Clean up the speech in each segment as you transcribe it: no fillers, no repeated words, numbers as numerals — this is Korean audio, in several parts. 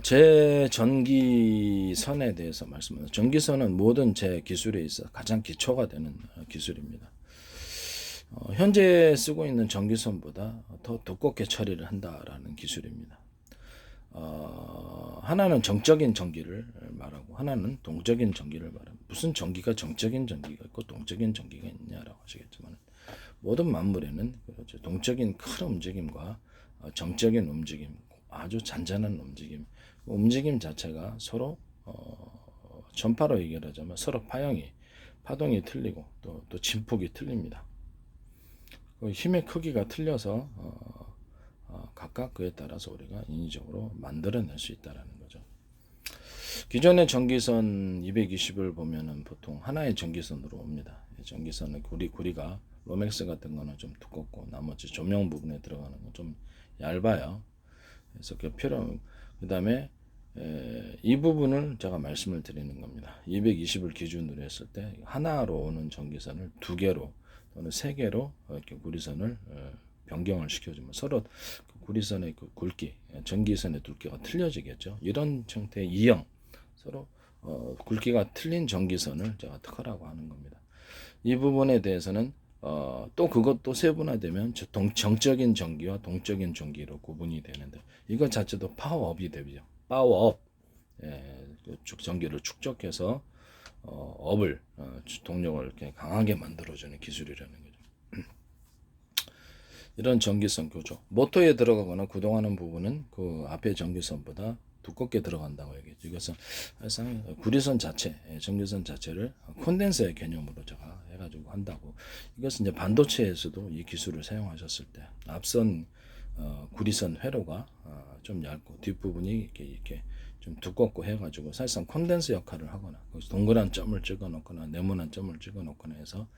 제 전기선에 대해서 말씀드립니다. 전기선은 모든 제 기술에 있어 가장 기초가 되는 기술입니다. 현재 쓰고 있는 전기선보다 더 두껍게 처리를 한다라는 기술입니다. 하나는 정적인 전기를 말하고 하나는 동적인 전기를 말합니다. 무슨 전기가 정적인 전기가 있고 동적인 전기가 있냐라고 하시겠지만 모든 만물에는 그렇죠. 동적인 큰 움직임과 정적인 움직임, 아주 잔잔한 움직임 자체가 서로 전파로 얘기하자면 서로 파동이 틀리고 또 진폭이 틀립니다. 그 힘의 크기가 틀려서 각각 그에 따라서 우리가 인위적으로 만들어낼 수 있다라는 거죠. 기존의 전기선 220을 보면은 보통 하나의 전기선으로 옵니다. 전기선의 구리가 로맥스 같은 거는 좀 두껍고 나머지 조명 부분에 들어가는 건 좀 얇아요. 그래서 그다음에 이 부분을 제가 말씀을 드리는 겁니다. 220을 기준으로 했을 때 하나로 오는 전기선을 두 개로 또는 세 개로 이렇게 구리선을 변경을 시켜주면 서로 구리선의 그 굵기, 전기선의 두께가 틀려지겠죠. 이런 형태의 이형 서로 굵기가 틀린 전기선을 제가 특허라고 하는 겁니다. 이 부분에 대해서는 또 그것도 세분화되면 정적인 전기와 동적인 전기로 구분이 되는데 이것 자체도 파워업이 되죠. 파워업, 전기를 축적해서 동력을 이렇게 강하게 만들어주는 기술이라는 거죠. 이런 전기선 교조, 모터에 들어가거나 구동하는 부분은 그 앞에 전기선보다 두껍게 들어간다고 얘기했죠. 이것은 사실상 구리선 자체, 전기선 자체를 콘덴서의 개념으로 제가 해가지고 한다고. 이것은 이제 반도체에서도 이 기술을 사용하셨을 때 앞선 구리선 회로가 좀 얇고 뒷부분이 이렇게 좀 두껍고 해가지고 사실상 콘덴서 역할을 하거나 동그란 점을 찍어놓거나 네모난 점을 찍어놓거나 해서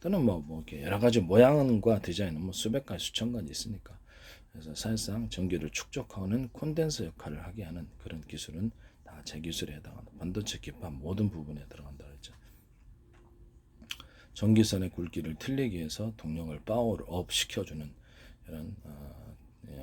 또는 뭐 이렇게 여러 가지 모양과 디자인은 뭐 수백 가지 수천 가지 있으니까 그래서 사실상 전기를 축적하는 콘덴서 역할을 하게 하는 그런 기술은 다 제 기술에 해당한다. 반도체 기판 모든 부분에 들어간다 그랬죠. 전기선의 굵기를 틀리게 해서 동력을 파워업 시켜주는 이런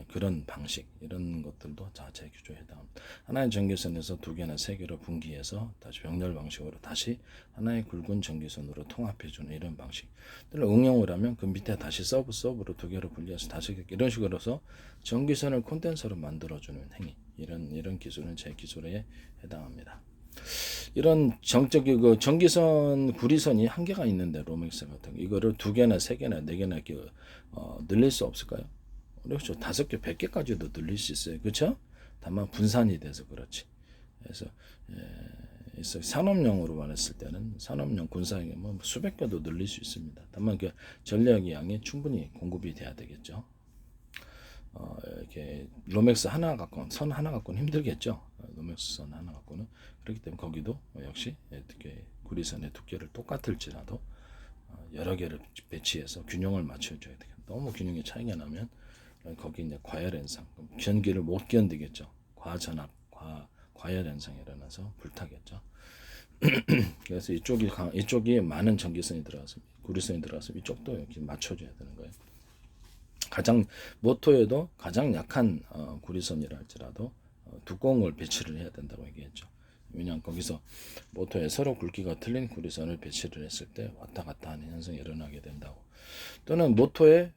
그런 방식 이런 것들도 다 제 기조에 해당합니다. 하나의 전기선에서 두 개나 세 개로 분기해서 다시 병렬 방식으로 다시 하나의 굵은 전기선으로 통합해주는 이런 방식. 응용을 하면 그 밑에 다시 서브로 두 개로 분리해서 다시 이런 식으로 해서 전기선을 콘덴서로 만들어주는 행위 이런 기술은 제 기술에 해당합니다. 이런 그 전기선 구리선이 한계가 있는데 로맥스 같은 거 이거를 두 개나 세 개나 네 개나 이렇게 늘릴 수 없을까요? 그렇죠. 5개, 100개까지도 늘릴 수 있어요. 그렇죠? 다만 분산이 돼서 그렇지. 그래서 산업용으로 말했을 때는 산업용 군사용 뭐 수백 개도 늘릴 수 있습니다. 다만 그 전력의 양이 충분히 공급이 돼야 되겠죠. 이렇게 로맥스 하나 갖고는 선 하나 갖고는 힘들겠죠. 로맥스 선 하나 갖고는 그렇기 때문에 거기도 역시 어떻게 구리선의 두께를 똑같을지라도 여러 개를 배치해서 균형을 맞춰줘야 되겠죠. 너무 균형의 차이가 나면 거기 이제 과열 현상, 전기를 못 견디겠죠. 과전압, 과열 현상이 일어나서 불타겠죠. 그래서 이쪽이 많은 전기선이 들어가서 구리선이 들어가서 이쪽도 이렇게 맞춰줘야 되는 거예요. 모터에도 가장 약한 구리선이라 할지라도 두꺼운 걸 배치를 해야 된다고 얘기했죠. 왜냐하면 거기서 모터에 서로 굵기가 틀린 구리선을 배치를 했을 때 왔다 갔다 하는 현상이 일어나게 된다고. 또는 모터의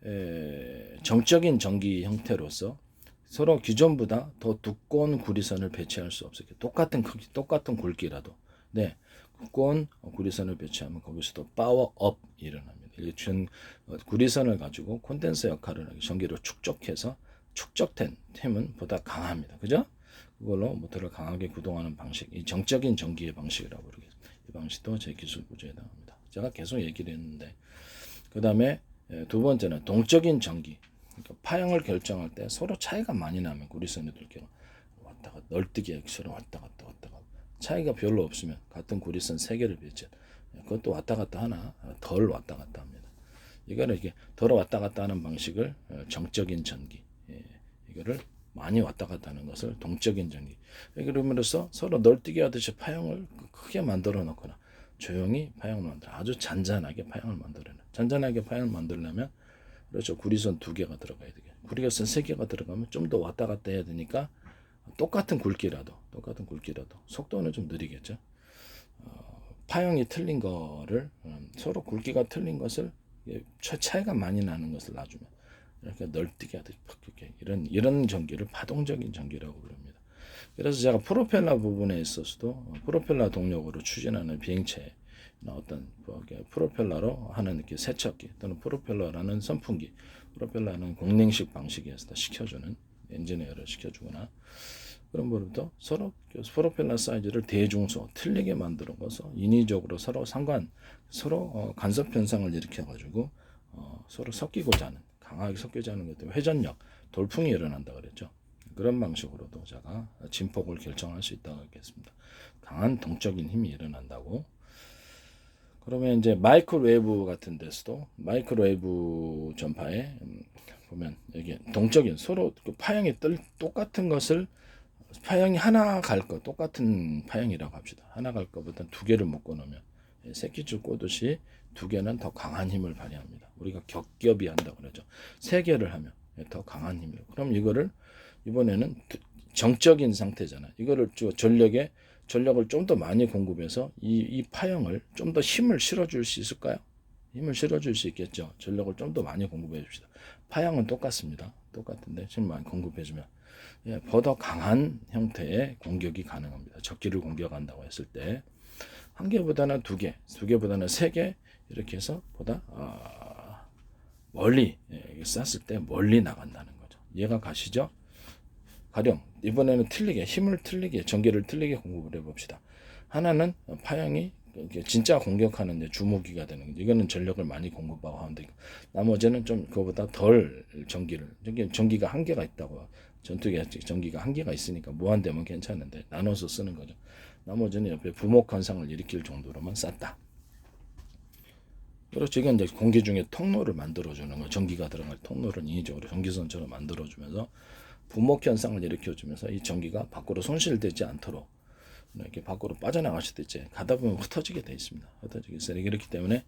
정적인 전기 형태로서 서로 기존보다 더 두꺼운 구리선을 배치할 수 없어요. 똑같은 크기, 똑같은 굵기라도. 네, 두꺼운 구리선을 배치하면 거기서도 파워업이 일어납니다. 구리선을 가지고 콘덴서 역할을 하기 전기를 축적해서 축적된 템은 보다 강합니다. 그죠? 그걸로 모터를 강하게 구동하는 방식, 이 정적인 전기의 방식이라고 그러겠습니다. 이 방식도 제 기술 구조에 해당합니다. 제가 계속 얘기를 했는데 그 다음에 두 번째는 동적인 전기. 그러니까 파형을 결정할 때 서로 차이가 많이 나면 구리선의 두께가 왔다 갔다 널뛰기 액처럼 왔다 갔다 차이가 별로 없으면 같은 구리선 3개를 배치해 그것도 왔다 갔다 하나 덜 왔다 갔다 합니다. 이거를 이렇게 덜 왔다 갔다 하는 방식을 정적인 전기 이거를 많이 왔다 갔다 하는 것을 동적인 전기 그러면서 서로 널뛰기 하듯이 파형을 크게 만들어 놓거나 조용히 파형을 만들어 아주 잔잔하게 파형을 만들어내. 잔잔하게 파형을 만들려면 그렇죠. 구리선 2개가 들어가야 되겠죠. 구리선 3개가 들어가면 좀 더 왔다 갔다 해야 되니까 똑같은 굵기라도 속도는 좀 느리겠죠. 파형이 틀린 거를 서로 굵기가 틀린 것을 차이가 많이 나는 것을 놔주면 이렇게 널뛰게 하듯이 이렇게 이런 전기를 파동적인 전기라고 부릅니다. 그래서 제가 프로펠러 부분에 있어서도 프로펠러 동력으로 추진하는 비행체나 어떤 프로펠러로 하는 이렇게 세척기 또는 프로펠러라는 선풍기, 프로펠러는 공냉식 방식에서 식혀주는 엔지니어를 시켜주거나 그런 부분도 서로 프로펠러 사이즈를 대중소 틀리게 만들어 가서 인위적으로 서로 간섭 현상을 일으켜 가지고 서로 섞이고자 하는 강하게 섞이지 않는 것 때문에 회전력 돌풍이 일어난다 그랬죠. 그런 방식으로도 제가 진폭을 결정할 수 있다고 했겠습니다. 강한 동적인 힘이 일어난다고. 그러면 이제 마이크로웨이브 같은 데서도 마이크로웨이브 전파에 보면 여기 동적인 서로 파형이 똑같은 것을 파형이 하나 갈 거 똑같은 파형이라고 합시다. 하나 갈 거보다 두 개를 묶어 놓으면 새끼줄 꼬듯이 두 개는 더 강한 힘을 발휘합니다. 우리가 겹겹이 한다고 그러죠. 세 개를 하면 더 강한 힘을. 그럼 이거를 이번에는 정적인 상태잖아. 이거를 전력을 좀 더 많이 공급해서 이 파형을 좀 더 힘을 실어줄 수 있을까요? 힘을 실어줄 수 있겠죠. 전력을 좀 더 많이 공급해 줍시다. 파형은 똑같습니다. 똑같은데 힘을 많이 공급해주면 보다 강한 형태의 공격이 가능합니다. 적기를 공격한다고 했을 때 한 개보다는 두 개보다는 세 개 이렇게 해서 보다 멀리 쐈을 때 멀리 나간다는 거죠. 이해가 가시죠? 가령 이번에는 힘을 틀리게 전기를 틀리게 공급을 해봅시다. 하나는 파형이 진짜 공격하는 데 주무기가 되는 거죠. 이거는 전력을 많이 공급하고 하는데 나머지는 좀 그거보다 덜 전기가 한계가 있다고. 전투기 전기가 한계가 있으니까 무한되면 괜찮은데 나눠서 쓰는 거죠. 나머지는 옆에 부목 현상을 일으킬 정도로만 쌌다. 그렇죠. 이건 이제 공기 중에 통로를 만들어주는 거, 전기가 들어갈 통로를 인위적으로 전기선처럼 만들어주면서 부목 현상을 일으켜주면서 이 전기가 밖으로 손실되지 않도록 이렇게 밖으로 빠져나갈 수도 있지. 가다 보면 흩어지게 돼 있습니다. 흩어지게 있어요. 그렇기 때문에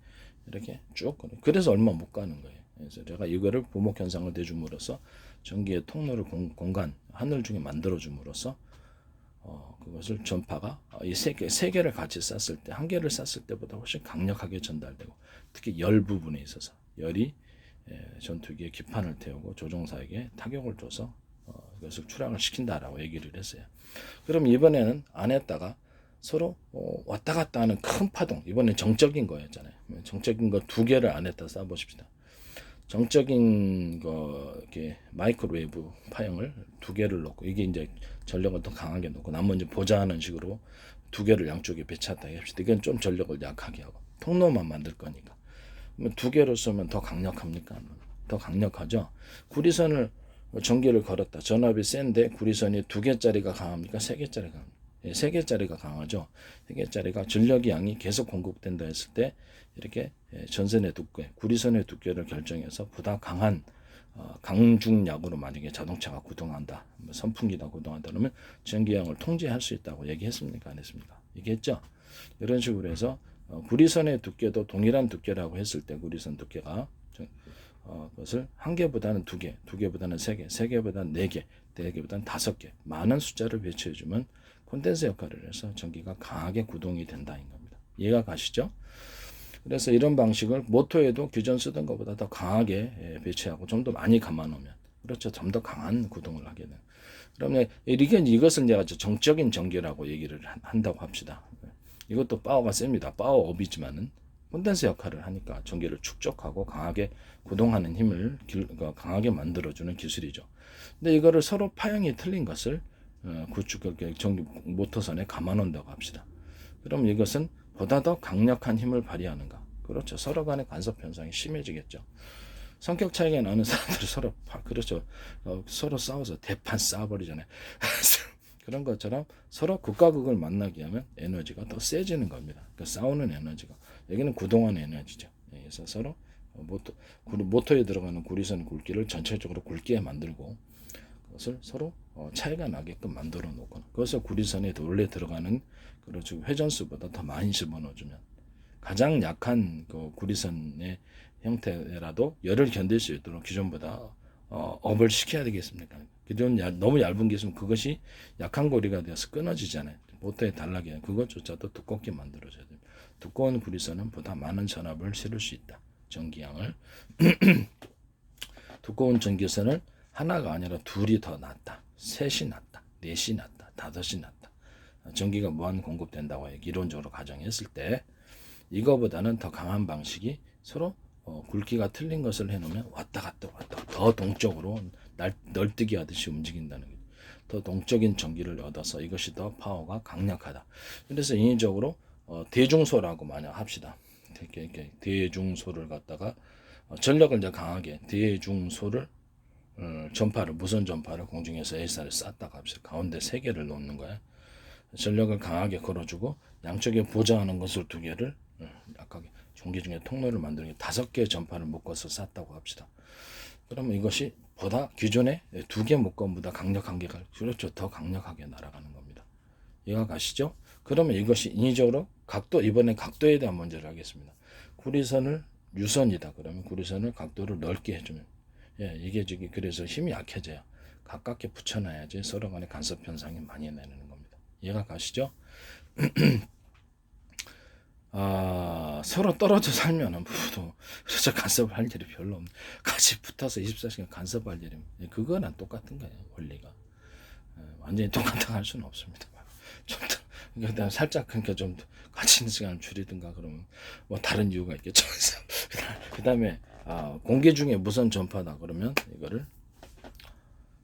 이렇게 쭉 그래서 얼마 못 가는 거예요. 그래서 제가 이거를 부목 현상을 대줌으로써 전기의 통로를 공간 하늘 중에 만들어줌으로써 그것을 전파가 이 세 개를 같이 쐈을 때 한 개를 쐈을 때보다 훨씬 강력하게 전달되고 특히 열 부분에 있어서 열이 전투기의 기판을 태우고 조종사에게 타격을 줘서 이것을 추락을 시킨다라고 얘기를 했어요. 그럼 이번에는 안에다가 서로 왔다 갔다 하는 큰 파동, 이번엔 정적인 거였잖아요. 정적인 거 두 개를 안에다 쏴보십시다. 정적인 거 이렇게 마이크로웨이브 파형을 두 개를 넣고 이게 이제 전력을 더 강하게 넣고 나머지 보좌하는 식으로 두 개를 양쪽에 배치했다 합시다. 이건 좀 전력을 약하게 하고 통로만 만들 거니까 두 개로 쏘면 더 강력합니까? 더 강력하죠. 구리선을 전기를 걸었다. 전압이 센데 구리선이 두 개짜리가 강합니까? 세 개짜리가 강합니까? 세 개짜리가 강하죠. 세 개짜리가 전력이 양이 계속 공급된다 했을 때 이렇게 전선의 두께, 구리선의 두께를 결정해서 보다 강한 강중약으로 만약에 자동차가 구동한다, 선풍기다 구동한다 그러면 전기양을 통제할 수 있다고 얘기했습니까? 안 했습니까? 얘기했죠. 이런 식으로 해서 구리선의 두께도 동일한 두께라고 했을 때 구리선 두께가 그것을 한 개보다는 두 개, 두 개보다는 세 개, 세 개보다는 네 개, 네 개보다는 다섯 개, 많은 숫자를 배치해주면 콘덴서 역할을 해서 전기가 강하게 구동이 된다는 겁니다. 이해가 가시죠? 그래서 이런 방식을 모터에도 기존 쓰던 것보다 더 강하게 배치하고 좀 더 많이 감아놓으면 그렇죠. 좀 더 강한 구동을 하게 되는. 그러면 이것을 내가 정적인 전기라고 얘기를 한다고 합시다. 이것도 파워가 셉니다. 파워업이지만은 콘덴서 역할을 하니까 전기를 축적하고 강하게 구동하는 힘을 강하게 만들어주는 기술이죠. 근데 이거를 서로 파형이 틀린 것을 전기 모터선에 감아놓는다고 합시다. 그럼 이것은 보다 더 강력한 힘을 발휘하는가? 그렇죠. 서로 간의 간섭 현상이 심해지겠죠. 성격 차이가 나는 사람들이 서로 그렇죠. 서로 싸워서 대판 싸워버리잖아요. 그런 것처럼 서로 극과 극을 만나게 하면 에너지가 더 세지는 겁니다. 그 싸우는 에너지가 여기는 구동하는 에너지죠. 그래서 서로 모터에 들어가는 구리선 굵기를 전체적으로 굵게 만들고 그것을 서로 차이가 나게끔 만들어 놓거나 그것을 구리선에 원래 들어가는 그렇죠. 회전수보다 더 많이 집어넣어주면 가장 약한 그 구리선의 형태라도 열을 견딜 수 있도록 기존보다 업을 시켜야 되겠습니까? 기존 너무 얇은 게 있으면 그것이 약한 고리가 되어서 끊어지잖아요. 모터의 단락이 그것조차도 두껍게 만들어져야 됩니다. 두꺼운 구리선은 보다 많은 전압을 실을 수 있다. 전기양을 두꺼운 전기선을 하나가 아니라 둘이 더 낫다. 셋이 낫다. 넷이 낫다. 다섯이 낫다. 전기가 무한 공급된다고 이론적으로 가정했을 때 이거보다는 더 강한 방식이 서로 굵기가 틀린 것을 해놓으면 왔다 갔다 더 동적으로 널뛰기 하듯이 움직인다는 거죠. 더 동적인 전기를 얻어서 이것이 더 파워가 강력하다. 그래서 인위적으로 대중소라고 만약 합시다. 대중소를 갖다가 전력을 이제 강하게 대중소를 전파를 무선 전파를 공중에서 A사를 쐈다고 합시다. 가운데 3개를 놓는 거야. 전력을 강하게 걸어주고 양쪽에 보좌하는 것을 2개를 약하게 전기 중에 통로를 만드는 게 5개의 전파를 묶어서 쐈다고 합시다. 그러면 이것이 보다 기존의 2개 묶음보다 강력한 게 그렇죠. 더 강력하게 날아가는 겁니다. 이해가 가시죠? 그러면 이것이 인위적으로 각도, 이번엔 각도에 대한 문제를 하겠습니다. 구리선을 유선이다. 그러면 구리선을 각도를 넓게 해주면 이게 그래서 힘이 약해져요. 가깝게 붙여놔야지 서로 간의 간섭 현상이 많이 나는 겁니다. 이해가 가시죠? 서로 떨어져 살면은 부부도 그래서 간섭을 할 일이 별로 없네. 같이 붙어서 24시간 간섭할 일이 그거랑 똑같은 거예요. 원리가 완전히 똑같다고 할 수는 없습니다. 좀 더 살짝 그러니까 좀 같이 있는 시간을 줄이든가 그러면 뭐 다른 이유가 있겠죠. 그 다음에 공기 중에 무선 전파다 그러면 이거를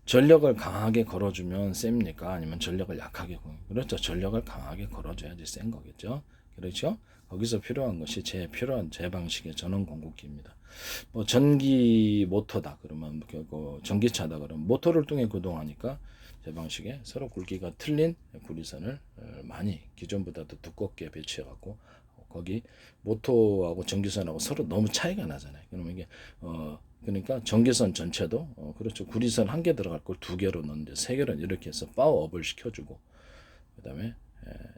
전력을 강하게 걸어주면 셉니까? 아니면 전력을 약하게 그렇죠. 전력을 강하게 걸어줘야지 센 거겠죠. 그렇죠? 거기서 필요한 것이 필요한 제 방식의 전원 공급기입니다. 뭐 전기 모터다 그러면 전기차다 그러면 모터를 통해 구동하니까 제 방식에 서로 굵기가 틀린 구리선을 많이 기존보다도 두껍게 배치해 갖고 거기 모터하고 전기선하고 서로 너무 차이가 나잖아요. 그러면 이게 그러니까 전기선 전체도 그렇죠. 구리선 1개 들어갈 걸 2개로 넣는데 3개로 이렇게 해서 파워업을 시켜주고 그다음에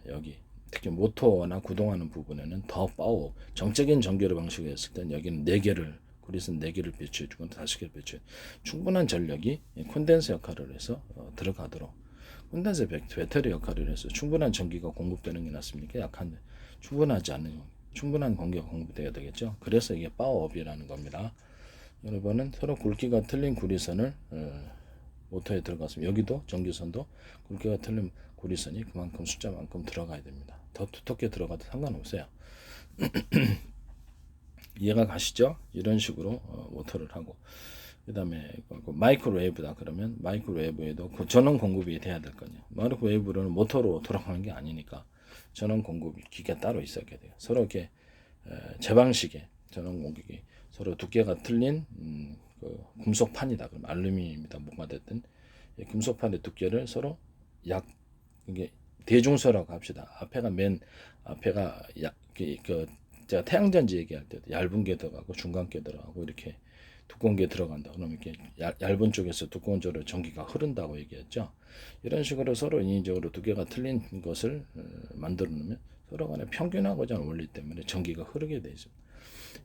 여기 특히 모터나 구동하는 부분에는 더 파워 정적인 전기로 방식을 했을 땐 여기는 4개를 구리선 4개를 배치해주고 5개를 배치해 충분한 전력이 콘덴서 역할을 해서 들어가도록 콘덴서 배터리 역할을 해서 충분한 전기가 공급되는 게 낫습니까? 약한데 충분하지 않은 충분한 공기가 공급돼야 되겠죠. 그래서 이게 파워업이라는 겁니다. 여러분은 서로 굵기가 틀린 구리선을 모터에 들어갔으면 여기도 전기선도 굵기가 틀린 구리선이 그만큼 숫자만큼 들어가야 됩니다. 더 두텁게 들어가도 상관없어요. 이해가 가시죠? 이런 식으로 모터를 하고 그 다음에 마이크로웨이브다 그러면 마이크로웨이브에도 그 전원 공급이 돼야 될 거냐. 마이크로웨이브로는 모터로 돌아가는 게 아니니까 전원 공급이 기계가 따로 있어야 돼요. 서로 이렇게 제 방식의 전원 공급이 서로 두께가 틀린 그 금속판이다. 그럼 알루미늄이다 뭐가 됐든 금속판의 두께를 서로 이게 대중소라고 합시다. 앞에가 제가 태양전지 얘기할 때도 얇은 게 들어가고 중간 게 들어가고 이렇게 두꺼운 게 들어간다. 그러면 이렇게 얇은 쪽에서 두꺼운 쪽으로 전기가 흐른다고 얘기했죠. 이런 식으로 서로 인위적으로 두께가 틀린 것을 만들어 놓으면 서로 간에 평균하고자 하는 원리 때문에 전기가 흐르게 되어 있습니다.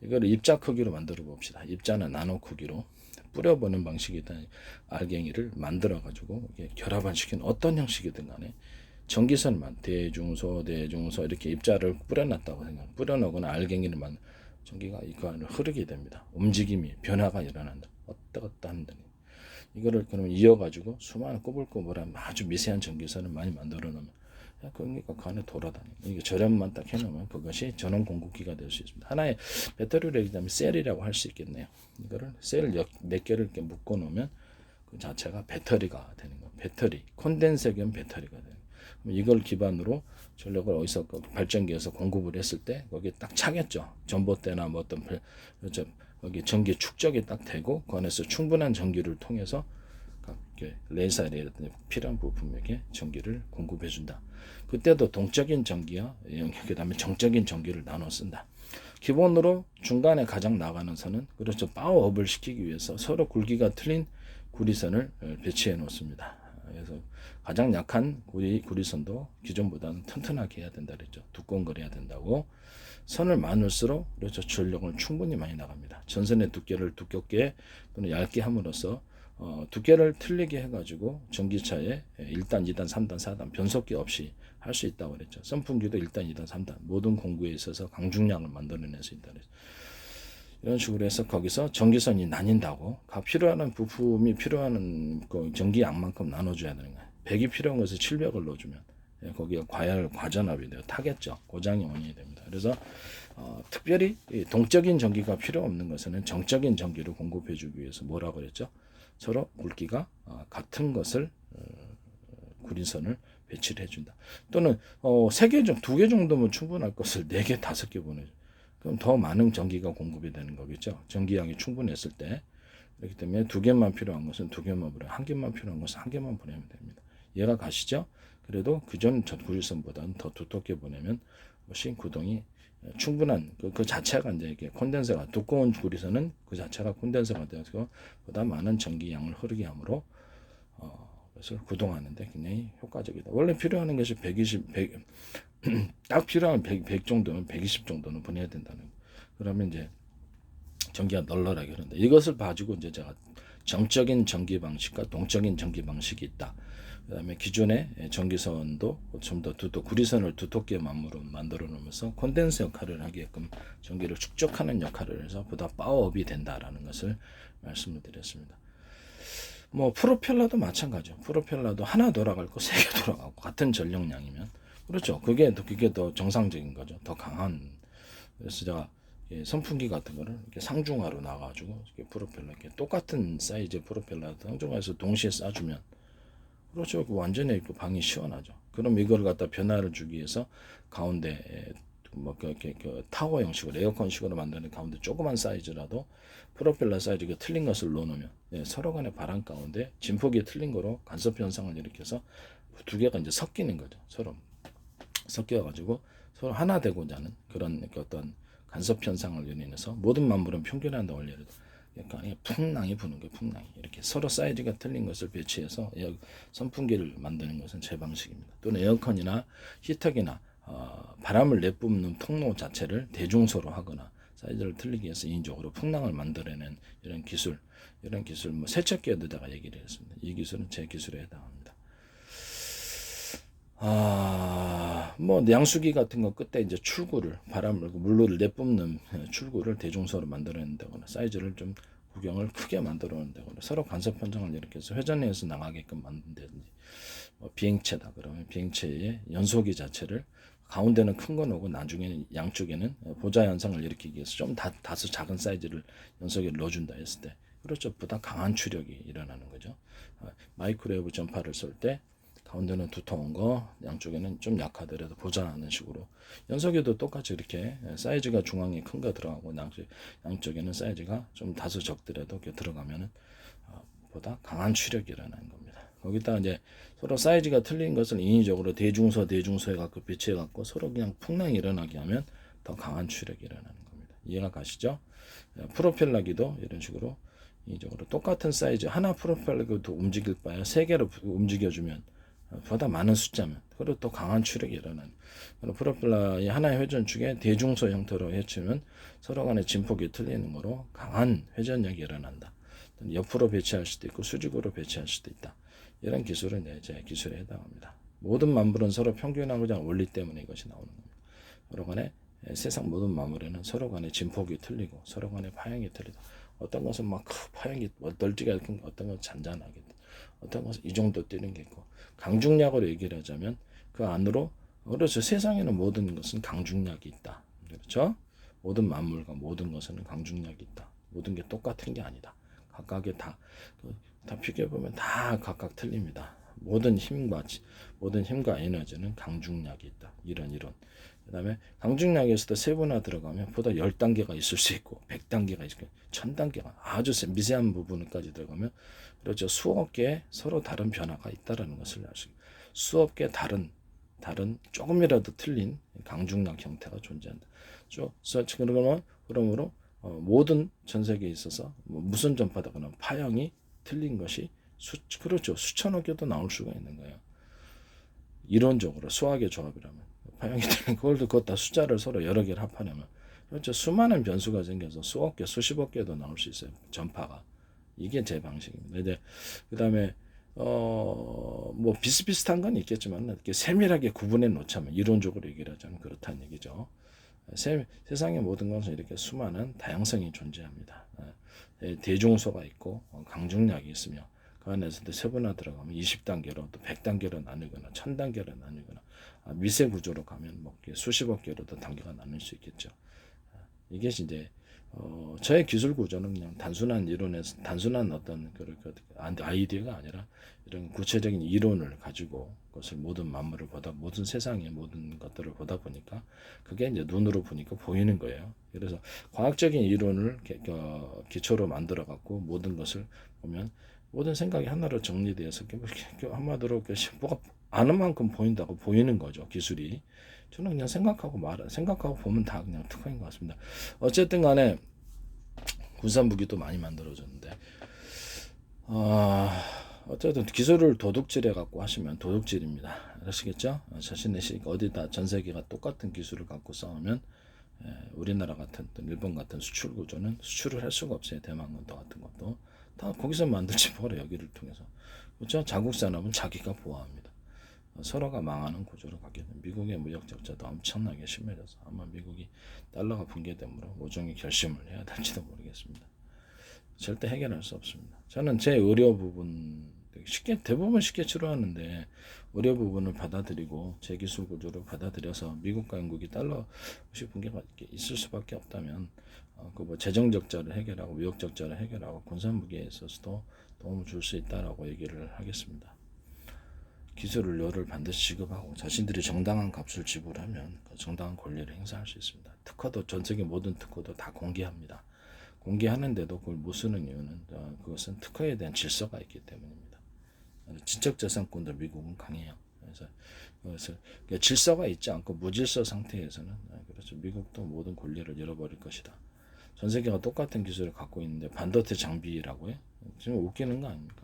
이걸 입자 크기로 만들어 봅시다. 입자는 나노 크기로 뿌려보는 방식이다. 알갱이를 만들어 가지고 결합을 시키는 어떤 형식이든 간에 전기선만 대중소 이렇게 입자를 뿌려놨다고 생각. 뿌려놓거나 알갱이를 전기가 이거 안을 흐르게 됩니다. 움직임이 변화가 일어난다. 왔다 갔다 한다. 이거를 그러면 이어가지고 수많은 꼬불꼬불한 아주 미세한 전기선을 많이 만들어 놓으면 그러니까 그 안에 돌아다니고 이게 절연만 딱 해놓으면 그것이 전원 공급기가 될 수 있습니다. 하나의 배터리를 얘기하면 셀이라고 할 수 있겠네요. 이거를 셀 몇 개를 이렇게 묶어 놓으면 그 자체가 배터리가 되는 거예요. 배터리 콘덴서 겸 배터리가 되는 거예요. 이걸 기반으로 전력을 어디서 발전기에서 공급을 했을 때 거기에 딱 차겠죠. 전봇대나 뭐 어떤 여기 전기 축적이 딱 되고 그 안에서 충분한 전기를 통해서 레이사이라든지 필요한 부품에게 전기를 공급해 준다. 그때도 동적인 전기와 그 다음에 정적인 전기를 나눠 쓴다. 기본으로 중간에 가장 나가는 선은 그렇죠. 파워업을 시키기 위해서 서로 굵기가 틀린 구리선을 배치해 놓습니다. 그래서 가장 약한 구리선도 기존보다는 튼튼하게 해야 된다 그랬죠. 두꺼운 걸 해야 된다고. 선을 많을수록 그렇죠. 전력을 충분히 많이 나갑니다. 전선의 두께를 두껍게 또는 얇게 함으로써 두께를 틀리게 해가지고 전기차에 1단, 2단, 3단, 4단 변속기 없이 할 수 있다고 그랬죠. 선풍기도 1단, 2단, 3단 모든 공구에 있어서 강중량을 만들어낼 수 있다 그랬죠. 이런 식으로 해서 거기서 전기선이 나뉜다고 각 필요한 부품이 필요한 그 전기 양만큼 나눠줘야 되는 거예요. 100이 필요한 것을 700을 넣어주면 거기에 과전압이 돼요. 타겠죠. 고장이 원인이 됩니다. 그래서 특별히 동적인 전기가 필요 없는 것은 정적인 전기를 공급해주기 위해서 뭐라고 그랬죠? 서로 굵기가 같은 것을 구리선을 배치를 해준다. 또는 3개, 2개 정도면 충분할 것을 4개, 5개 보내줘. 그럼 더 많은 전기가 공급이 되는 거겠죠. 전기량이 충분했을 때. 그렇기 때문에 2개만 필요한 것은 2개만 보내고 1개만 필요한 것은 1개만 보내면 됩니다. 이해가 가시죠? 그래도 그전 구리선보다는 더 두텁게 보내면 훨씬 구동이 충분한 그 자체가 이제 이게 콘덴서가 두꺼운 구리선은 그 자체가 콘덴서가 되어서 보다 많은 전기량을 흐르게 하므로 그것을 구동하는데 굉장히 효과적이다. 원래 필요한 것이 100, 딱 필요한 100 정도면 120 정도는 보내야 된다는 거. 그러면 이제 전기가 널널하게 흐른다. 이것을 봐주고 이제 제가 정적인 전기 방식과 동적인 전기 방식이 있다. 그다음에 기존의 전기선도 좀 더 구리선을 두텁게 만들어 놓으면서 콘덴서 역할을 하게끔 전기를 축적하는 역할을 해서 보다 파워업이 된다라는 것을 말씀을 드렸습니다. 뭐 프로펠러도 마찬가지죠. 프로펠러도 하나 돌아갈 거 3개 돌아가고 같은 전력량이면 그렇죠. 그게 더 정상적인 거죠. 더 강한. 그래서 제가 선풍기 같은 거를 이렇게 상중하로 나가지고 프로펠러 이렇게 똑같은 사이즈의 프로펠러 상중하에서 동시에 쏴주면 그렇죠. 완전히 그 방이 시원하죠. 그럼 이걸 갖다 변화를 주기 위해서 가운데 그 타워 형식으로 에어컨식으로 만드는 가운데 조그만 사이즈라도 프로펠러 사이즈가 틀린 것을 넣어놓으면 서로 간의 바람 가운데 진폭이 틀린 거로 간섭 현상을 일으켜서 2개가 이제 섞이는 거죠. 서로 섞여가지고 서로 하나 되고자 하는 그런 어떤 간섭 현상을 인해서 모든 만물은 평균한다 원리를 그러니까 풍랑이 부는 거예요. 풍랑이 이렇게 서로 사이즈가 틀린 것을 배치해서 선풍기를 만드는 것은 제 방식입니다. 또는 에어컨이나 히터기나 바람을 내뿜는 통로 자체를 대중소로 하거나 사이즈를 틀리게 해서 인위적으로 풍랑을 만들어내는 이런 기술 뭐 세척기에도 제가 얘기를 했습니다. 이 기술은 제 기술에 해당합니다. 뭐 양수기 같은 거 끝에 이제 출구를 바람을 물로를 내뿜는 출구를 대중소로 만들어낸다거나 사이즈를 좀 구경을 크게 만들어낸다거나 서로 간섭 현상을 일으켜서 회전해서 나가게끔 만든다든지 뭐 비행체다 그러면 비행체의 연소기 자체를 가운데는 큰 거 놓고 나중에는 양쪽에는 보자 현상을 일으키기 위해서 좀 다소 작은 사이즈를 연소기를 넣어준다 했을 때 그렇죠. 보다 강한 추력이 일어나는 거죠. 마이크로웨이브 전파를 쏠 때 가운데는 두터운 거, 양쪽에는 좀 약하더라도 보장하는 식으로 연소기도 똑같이 이렇게 사이즈가 중앙에 큰 거 들어가고 양쪽에는 사이즈가 좀 다소 적더라도 이렇게 들어가면은 보다 강한 추력이 일어나는 겁니다. 거기다 이제 서로 사이즈가 틀린 것을 인위적으로 대중소에 갖고 배치해 갖고 서로 그냥 풍랑이 일어나게 하면 더 강한 추력이 일어나는 겁니다. 이해가 가시죠? 프로펠러기도 이런 식으로 인위적으로 똑같은 사이즈 하나 프로펠러기도 움직일 바에 3개로 움직여주면 보다 많은 숫자면 그리고 또 강한 추력이 일어나는 프로펠러의 하나의 회전축에 대중소 형태로 해치면 서로 간의 진폭이 틀리는 거로 강한 회전력이 일어난다. 옆으로 배치할 수도 있고 수직으로 배치할 수도 있다. 이런 기술은 제 기술에 해당합니다. 모든 만물은 서로 평균하고자 하는 원리 때문에 이것이 나오는 겁니다. 서로 간에 세상 모든 만물에는 서로 간의 진폭이 틀리고 서로 간의 파형이 틀리다. 어떤 것은 막 파형이 널찍하게 큰 어떤 것은 잔잔하게 어떤 것은 이 정도 뛰는 게 있고 강중약으로 얘기를 하자면 그 안으로 그렇죠. 세상에는 모든 것은 강중약이 있다. 그렇죠? 모든 만물과 모든 것에는 강중약이 있다. 모든 게 똑같은 게 아니다. 각각의 다 비교해 보면 다 각각 틀립니다. 모든 힘과 에너지는 강중약이 있다. 이런 그다음에 강중약에서도 세분화 들어가면 보다 10단계가 있을 수 있고 100단계가 있고 1000단계가 아주 미세한 부분까지 들어가면 그렇죠. 수억 개의 서로 다른 변화가 있다라는 것을 아시고 수억 개 다른 조금이라도 틀린 강중약 형태가 존재한다. 그러므로 모든 전 세계에 있어서 무슨 전파다 그러면 파형이 틀린 것이 그렇죠. 수천억 개도 나올 수가 있는 거예요. 이론적으로 수학의 조합이라면 파형이 틀린 그것 다 숫자를 서로 여러 개를 합하려면 그렇죠. 수많은 변수가 생겨서 수억 개, 수십억 개도 나올 수 있어요. 전파가. 이게 제 방식입니다. 이제 그다음에 뭐 비슷비슷한 건 있겠지만 이렇게 세밀하게 구분해 놓자면 이론적으로 얘기를 하자면 그렇다는 얘기죠. 세상의 모든 것은 이렇게 수많은 다양성이 존재합니다. 대중소가 있고 강중약이 있으며 그 안에서도 세분화 들어가면 20단계로 또 100단계로 나누거나 1000단계로 나누거나 미세 구조로 가면 뭐 수십억 개로도 단계가 나눌 수 있겠죠. 이게 이제 저의 기술 구조는 그냥 단순한 이론에서 단순한 어떤 아이디어가 아니라 이런 구체적인 이론을 가지고 그것을 모든 만물을 보다 모든 세상의 모든 것들을 보다 보니까 그게 이제 눈으로 보니까 보이는 거예요. 그래서 과학적인 이론을 기초로 만들어 갖고 모든 것을 보면 모든 생각이 하나로 정리되어서 한마디로 뭐가 아는 만큼 보인다고 보이는 거죠. 기술이. 저는 그냥 생각하고 보면 다 그냥 특허인 것 같습니다. 어쨌든 간에 군사 무기도 많이 만들어졌는데 어쨌든 기술을 도둑질해 갖고 하시면 도둑질입니다. 아시겠죠? 자신의 어디다 전 세계가 똑같은 기술을 갖고 싸우면 우리나라 같은 일본 같은 수출 구조는 수출을 할 수가 없어요. 대만군도 같은 것도 다 거기서 만들지 뭐래 여기를 통해서. 그렇죠? 자국 산업은 자기가 보호합니다. 서로가 망하는 구조로 가게 됩니다. 미국의 무역 적자도 엄청나게 심해져서 아마 미국이 달러가 붕괴되므로 모종의 결심을 해야 될지도 모르겠습니다. 절대 해결할 수 없습니다. 저는 제 의료 부분 대부분 쉽게 치료하는데 의료 부분을 받아들이고 제 기술 구조를 받아들여서 미국과 영국이 달러 혹시 붕괴가 있을 수밖에 없다면 그 뭐 재정 적자를 해결하고 무역 적자를 해결하고 군사 무기에 있어서도 도움을 줄 수 있다라고 얘기를 하겠습니다. 기술료를 반드시 지급하고 자신들이 정당한 값을 지불하면 그 정당한 권리를 행사할 수 있습니다. 특허도 전 세계 모든 특허도 다 공개합니다. 공개하는데도 그걸 못 쓰는 이유는 그것은 특허에 대한 질서가 있기 때문입니다. 지적재산권도 미국은 강해요. 그래서 그것을 질서가 있지 않고 무질서 상태에서는 그렇죠. 미국도 모든 권리를 잃어버릴 것이다. 전 세계가 똑같은 기술을 갖고 있는데 반도체 장비라고 해? 지금 웃기는 거 아닙니까?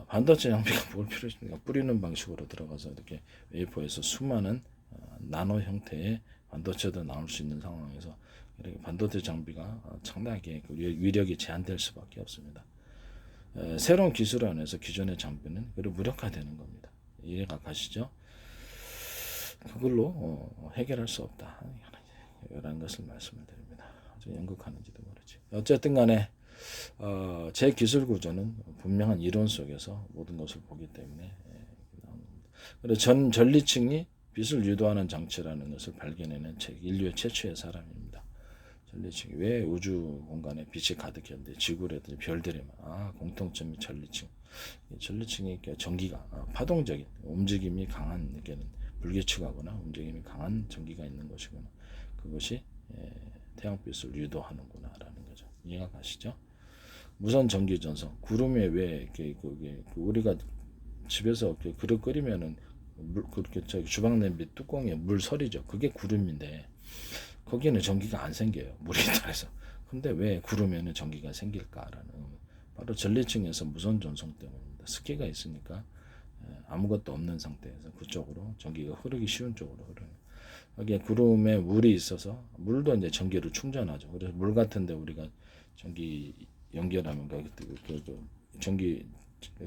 반도체 장비가 뭘 필요 있습니까? 뿌리는 방식으로 들어가서 이렇게 웨이퍼에서 수많은 나노 형태의 반도체도 나올 수 있는 상황에서 이렇게 반도체 장비가 상당하게 위력이 제한될 수밖에 없습니다. 새로운 기술 안에서 기존의 장비는 그리고 무력화되는 겁니다. 이해가 가시죠? 그걸로 해결할 수 없다. 라는 것을 말씀을 드립니다. 아주 연극하는지도 모르지. 어쨌든 간에 제 기술 구조는 분명한 이론 속에서 모든 것을 보기 때문에 나옵니다. 그래서 전리층이 빛을 유도하는 장치라는 것을 발견해낸 인류의 최초의 사람입니다. 전리층이 왜 우주 공간에 빛이 가득했는데 지구라든지 별들이 공통점이 전리층. 전리층이 전기가 파동적인 움직임이 강한 이게는 불규칙하거나 움직임이 강한 전기가 있는 것이구나. 그것이 태양빛을 유도하는구나라는 거죠. 이해가 가시죠? 무선 전기 전송. 구름에 왜 우리가 집에서 그릇 끓이면은 그렇게 주방 냄비 뚜껑에 물 서리죠. 그게 구름인데 거기는 전기가 안 생겨요. 물이 따라서. 근데 왜 구름에는 전기가 생길까라는 바로 전리층에서 무선 전송 때문입니다. 습기가 있으니까 아무것도 없는 상태에서 그쪽으로 전기가 흐르기 쉬운 쪽으로 흐르는. 여기에 구름에 물이 있어서 물도 이제 전기를 충전하죠. 그래서 물 같은데 우리가 전기 연결하면 전기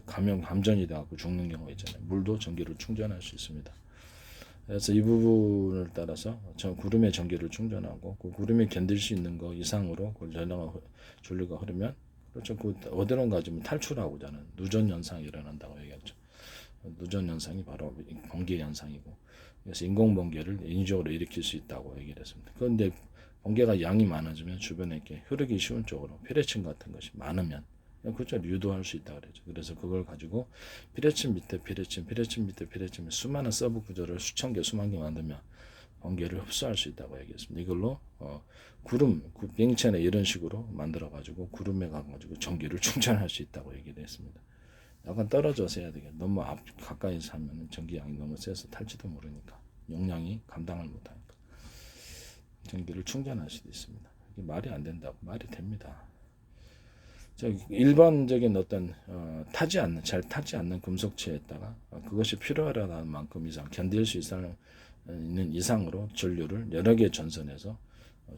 감전이 돼갖고 죽는 경우가 있잖아요. 물도 전기를 충전할 수 있습니다. 그래서 이 부분을 따라서 구름의 전기를 충전하고 그 구름이 견딜 수 있는 거 이상으로 전류가 흐르면 그렇죠. 그 어디론가 가지면 탈출하고 저는 누전 현상이 일어난다고 얘기했죠. 누전 현상이 바로 번개 현상이고 그래서 인공 번개를 인위적으로 일으킬 수 있다고 얘기를 했습니다. 그런데 번개가 양이 많아지면 주변에 이렇게 흐르기 쉬운 쪽으로 피레침 같은 것이 많으면 그렇죠. 유도할 수 있다 그러죠. 그래서 그걸 가지고 피레침 밑에 수많은 서브 구조를 수천 개, 수만 개 만들면 번개를 흡수할 수 있다고 얘기했습니다. 이걸로 비행체나 이런 식으로 만들어 가지고 구름에 가가지고 전기를 충전할 수 있다고 얘기를 했습니다. 약간 떨어져서 해야 되겠다. 너무 가까이서 하면 전기양이 너무 세서 탈지도 모르니까 용량이 감당을 못하니까 전기를 충전할 수도 있습니다. 이게 말이 안 된다고 말이 됩니다. 일반적인 어떤 잘 타지 않는 금속체에다가 그것이 필요하다는 만큼 이상 견딜 수 있는 이상으로 전류를 여러 개 전선해서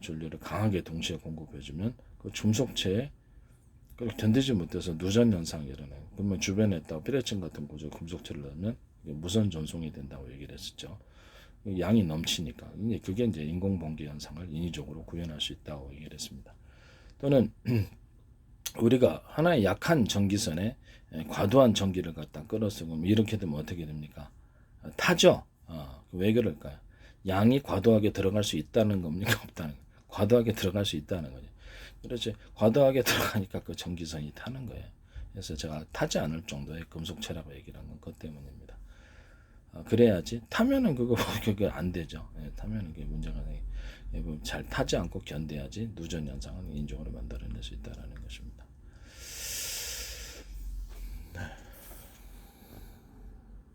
전류를 강하게 동시에 공급해주면 그 금속체의 그리고 견디지 못해서 누전 현상이 일어나요. 그러면 주변에 또 삐레층 같은 구조 금속체를 넣으면 무선 전송이 된다고 얘기를 했었죠. 양이 넘치니까 그게 이제 인공번개 현상을 인위적으로 구현할 수 있다고 얘기를 했습니다. 또는 우리가 하나의 약한 전기선에 과도한 전기를 갖다 끌어쓰고 이렇게 되면 어떻게 됩니까? 타죠. 왜 그럴까요? 양이 과도하게 들어갈 수 있다는 겁니까? 없다는 거예요. 과도하게 들어갈 수 있다는 거죠. 그렇지. 과도하게 들어가니까 그 전기선이 타는 거예요. 그래서 제가 타지 않을 정도의 금속체라고 얘기를 한 건 그것 때문입니다. 그래야지 타면은 그게 안 되죠. 타면은 그게 문제가 잘 타지 않고 견뎌야지 누전 현상은 인종으로 만들어낼 수 있다는 것입니다.